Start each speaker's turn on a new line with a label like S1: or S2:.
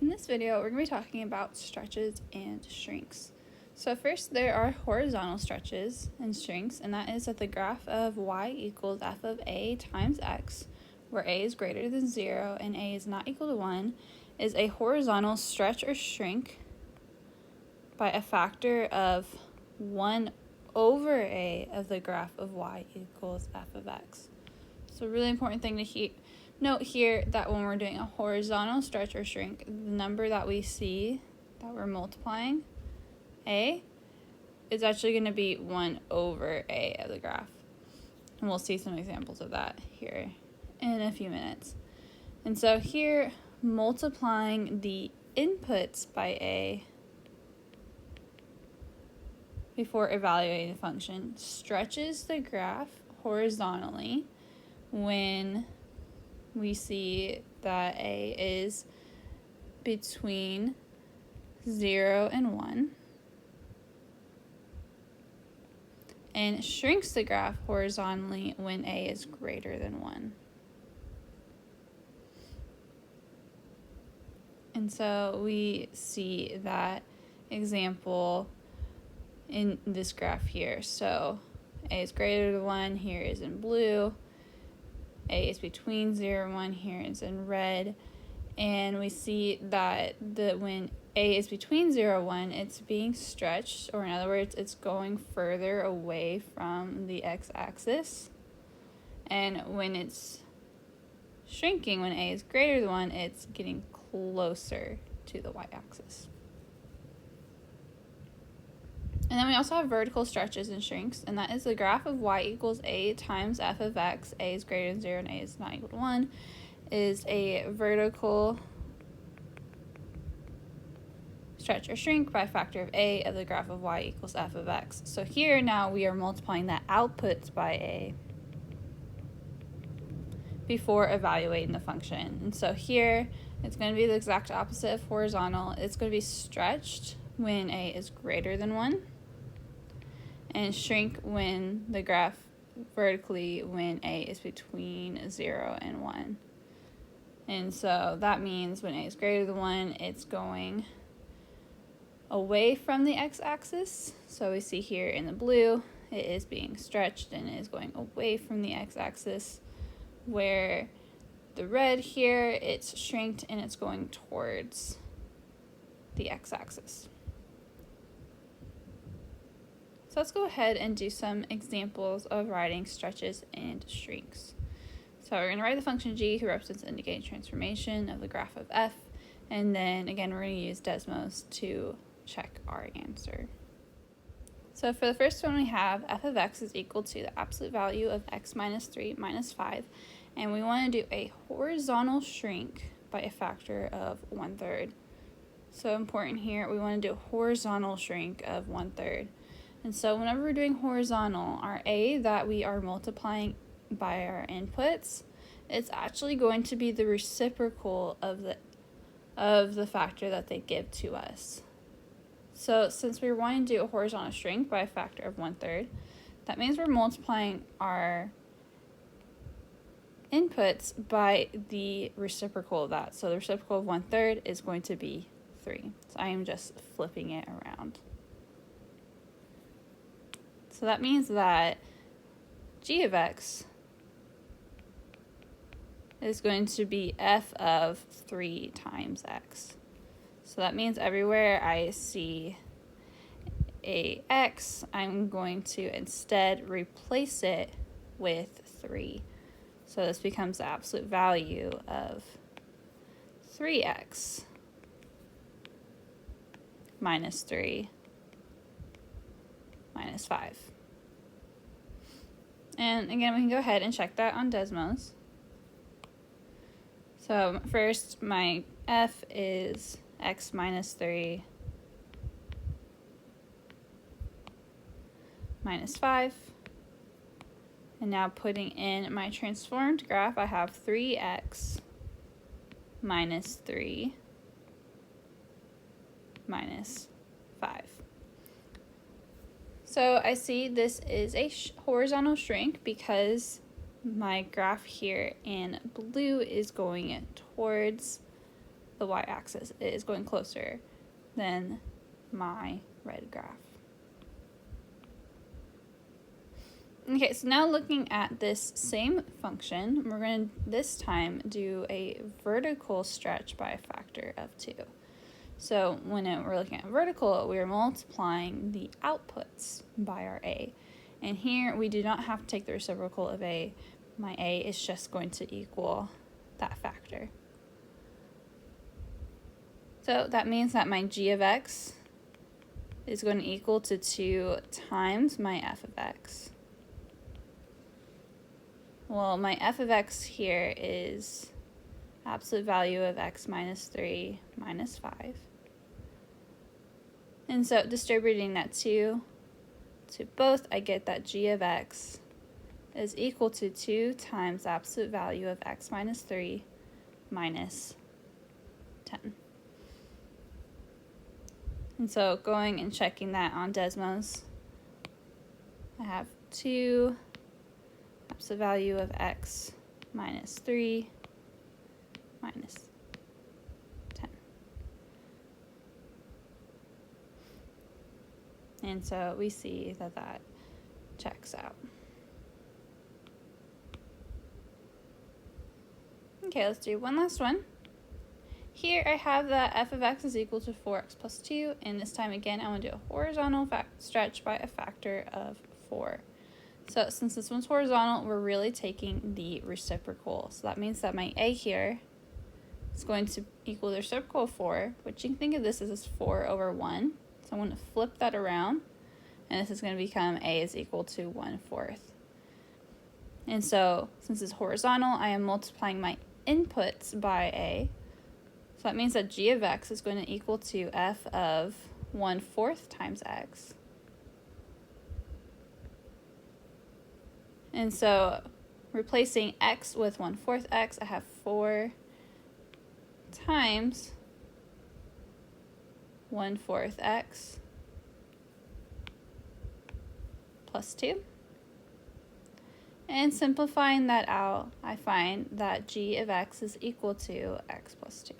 S1: In this video, we're going to be talking about stretches and shrinks. So first, there are horizontal stretches and shrinks, and that is that the graph of y equals f of a times x, where a is greater than 0 and a is not equal to 1, is a horizontal stretch or shrink by a factor of 1 over a of the graph of y equals f of x. So a really important thing to note here that when we're doing a horizontal stretch or shrink, the number that we see that we're multiplying, a, is actually going to be 1 over a of the graph. And we'll see some examples of that here in a few minutes. And so here, multiplying the inputs by a before evaluating the function stretches the graph horizontally when we see that a is between 0 and 1, and shrinks the graph horizontally when a is greater than 1. And so we see that example in this graph here. So a is greater than 1, here is in blue. A is between 0 and 1, here is in red. And we see that when a is between 0 and 1, it's being stretched, or in other words, it's going further away from the x-axis. And when it's shrinking, when a is greater than 1, it's getting closer to the y-axis. And then we also have vertical stretches and shrinks, and that is the graph of y equals a times f of x, a is greater than 0 and a is not equal to 1, is a vertical stretch or shrink by a factor of a of the graph of y equals f of x. So here now we are multiplying that outputs by a before evaluating the function. And so here it's going to be the exact opposite of horizontal. It's going to be stretched when a is greater than 1, and shrink when the graph vertically when a is between 0 and 1. And so that means when a is greater than 1, it's going away from the x-axis. So we see here in the blue, it is being stretched and it is going away from the x-axis, where the red here, it's shrinked and it's going towards the x-axis. So let's go ahead and do some examples of writing stretches and shrinks. So we're going to write the function g, who represents the indicated transformation of the graph of f, and then again we're going to use Desmos to check our answer. So for the first one, we have f of x is equal to the absolute value of x minus 3 minus 5, and we want to do a horizontal shrink by a factor of 1/3. So important here, we want to do a horizontal shrink of 1/3. And so whenever we're doing horizontal, our a that we are multiplying by our inputs, it's actually going to be the reciprocal of the factor that they give to us. So since we're wanting to do a horizontal shrink by a factor of 1/3, that means we're multiplying our inputs by the reciprocal of that. So the reciprocal of 1/3 is going to be 3. So I am just flipping it around. So that means that g of x is going to be f of 3 times x. So that means everywhere I see a x, I'm going to instead replace it with 3. So this becomes the absolute value of 3x minus 3 minus 5. And again, we can go ahead and check that on Desmos. So first, my f is x minus 3 minus 5. And now putting in my transformed graph, I have 3x minus 3 minus 5. So I see this is a horizontal shrink because my graph here in blue is going towards the y-axis. It is going closer than my red graph. Okay, so now looking at this same function, we're going to this time do a vertical stretch by a factor of 2. So when we're looking at vertical, we are multiplying the outputs by our a. And here we do not have to take the reciprocal of a. My a is just going to equal that factor. So that means that my g of x is going to equal to 2 times my f of x. Well, my f of x here is absolute value of x minus 3 minus 5. And so distributing that 2 to both, I get that g of x is equal to 2 times the absolute value of x minus 3 minus 10. And so going and checking that on Desmos, I have 2 absolute value of x minus 3 minus 10. And so we see that that checks out. Okay, let's do one last one. Here I have that f of x is equal to 4x plus 2, and this time again I want to do a horizontal stretch by a factor of 4. So since this one's horizontal, we're really taking the reciprocal. So that means that my a here is going to equal the reciprocal of 4, which you can think of this as 4 over 1. So I'm going to flip that around, and this is going to become a is equal to 1/4. And so since it's horizontal, I am multiplying my inputs by a. So that means that g of x is going to equal to f of 1/4 times x. And so replacing x with 1/4 x, I have 4 times 1/4 x plus 2. And simplifying that out, I find that g of x is equal to x plus 2.